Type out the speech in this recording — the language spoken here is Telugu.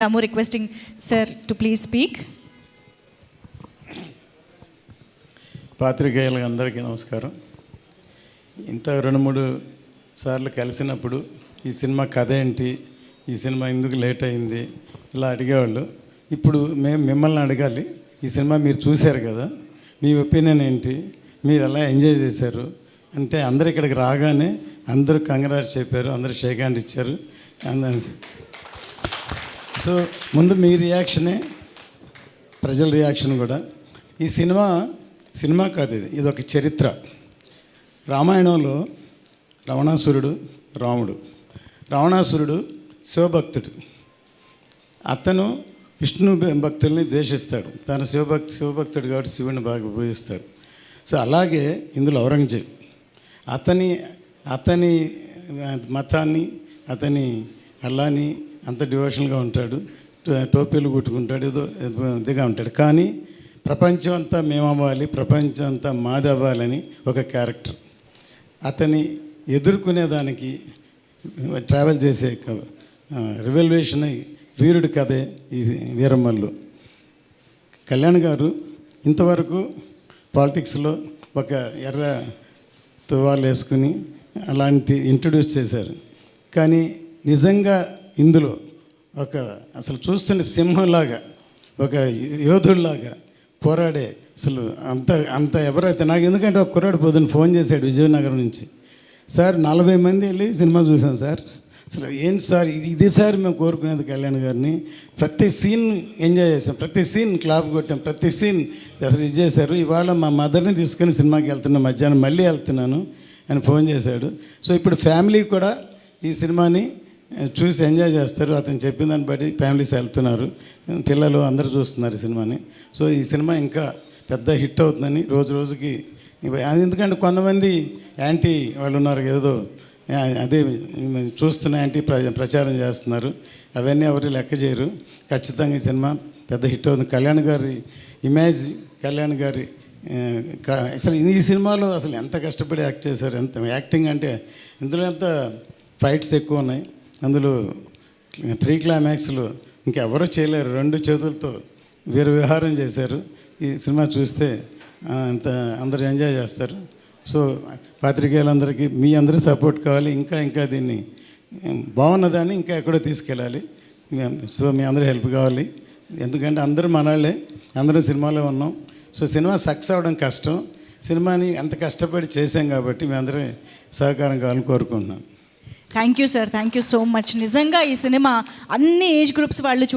I'm requesting sir to please speak. పాత్రికేయులకు అందరికీ నమస్కారం. ఇంత 2-3 సార్లు కలిసినప్పుడు ఈ సినిమా కథ ఏంటి, ఈ సినిమా ఎందుకు లేట్ అయింది ఇలా అడిగేవాళ్ళు. ఇప్పుడు మేము మిమ్మల్ని అడగాలి, ఈ సినిమా మీరు చూశారు కదా, మీ ఒపీనియన్ ఏంటి, మీరు ఎలా ఎంజాయ్ చేశారు అంటే అందరు ఇక్కడికి రాగానే అందరూ కంగ్రాట్స్ చెప్పారు, అందరూ షేక్ హ్యాండ్ ఇచ్చారు. సో ముందు మీ రియాక్షనే ప్రజల రియాక్షన్ కూడా. ఈ సినిమా కాదు, ఇది ఒక చరిత్ర. రామాయణంలో రావణాసురుడు రాముడు. రావణాసురుడు శివభక్తుడు. అతను విష్ణు భక్తుల్ని ద్వేషిస్తాడు. తన శివభక్తుడు కాబట్టి శివుని బాగా పూజిస్తాడు. సో అలాగే ఇందులో ఔరంగజేబ్ అతని మతాన్ని, అతని అల్లాని అంత డివోషన్గా ఉంటాడు, టోపీలు కుట్టుకుంటాడు, ఏదో ఇదిగా ఉంటాడు. కానీ ప్రపంచం అంతా మేమవ్వాలి, ప్రపంచం అంతా మాది అవ్వాలని ఒక క్యారెక్టర్. అతని ఎదుర్కొనేదానికి ట్రావెల్ చేసే రివల్యూషన్ వీరుడి కథే ఈ వీరమల్లు. కళ్యాణ్ గారు ఇంతవరకు పాలిటిక్స్లో ఒక ఎర్ర తువాలు వేసుకుని అలాంటి ఇంట్రడ్యూస్ చేశారు. కానీ నిజంగా ఇందులో అసలు చూస్తున్న సింహంలాగా, ఒక యోధుడిలాగా పోరాడే అసలు అంత ఎవరైతే నాకు, ఎందుకంటే ఒక కుర్రాడు పొద్దున్న ఫోన్ చేశాడు విజయనగరం నుంచి, సార్ 40 మంది వెళ్ళి సినిమా చూసాం సార్, అసలు ఏంటి సార్ ఇది సార్ మేము కోరుకునేది కళ్యాణ్ గారిని, ప్రతి సీన్ ఎంజాయ్ చేసాం, ప్రతి సీన్ క్లాప్ కొట్టాం, ప్రతి సీన్ అసలు ఇది చేశారు, ఇవాళ మా మదర్ని తీసుకొని సినిమాకి వెళ్తున్నా, మధ్యాహ్నం మళ్ళీ వెళ్తున్నాను అని ఫోన్ చేశాడు. సో ఇప్పుడు ఫ్యామిలీ కూడా ఈ సినిమాని చూసి ఎంజాయ్ చేస్తారు. అతను చెప్పిన దాన్ని బట్టి ఫ్యామిలీస్ వెళ్తున్నారు, పిల్లలు అందరూ చూస్తున్నారు ఈ సినిమాని. సో ఈ సినిమా ఇంకా పెద్ద హిట్ అవుతుందని రోజు రోజుకి. ఎందుకంటే కొంతమంది యాంటీ వాళ్ళు ఉన్నారు, ఏదో అదే చూస్తున్న యాంటీ ప్రచారం చేస్తున్నారు, అవన్నీ ఎవరు లెక్క చేయరు. ఖచ్చితంగా ఈ సినిమా పెద్ద హిట్ అవుతుంది. కళ్యాణ్ గారి ఇమేజ్, కళ్యాణ్ గారి అసలు ఈ సినిమాలో అసలు ఎంత కష్టపడి యాక్ట్ చేశారు, ఎంత యాక్టింగ్ అంటే ఇందులో ఎంత ఫైట్స్ ఎక్కువ ఉన్నాయి. అందులో ప్రీ క్లైమాక్స్లో ఇంకెవరూ చేయలేరు, 2 చేతులతో విహారం చేశారు. ఈ సినిమా చూస్తే అంత అందరూ ఎంజాయ్ చేస్తారు. సో పాత్రికేయులందరికీ మీ అందరూ సపోర్ట్ కావాలి, ఇంకా దీన్ని బాగున్నదాన్ని ఇంకా ఎక్కడో తీసుకెళ్ళాలి. సో మీ అందరూ హెల్ప్ కావాలి, ఎందుకంటే అందరూ మనవాళ్ళే, అందరూ సినిమాలో ఉన్నాం. సో సినిమా సక్సెస్ అవ్వడం కష్టం, సినిమాని అంత కష్టపడి చేసాం కాబట్టి మీ అందరూ సహకారం కావాలని కోరుకుంటున్నాను. Thank you sir, thank you so much. నిజంగా ఈ సినిమా అన్ని ఏజ్ గ్రూప్స్ వాళ్ళు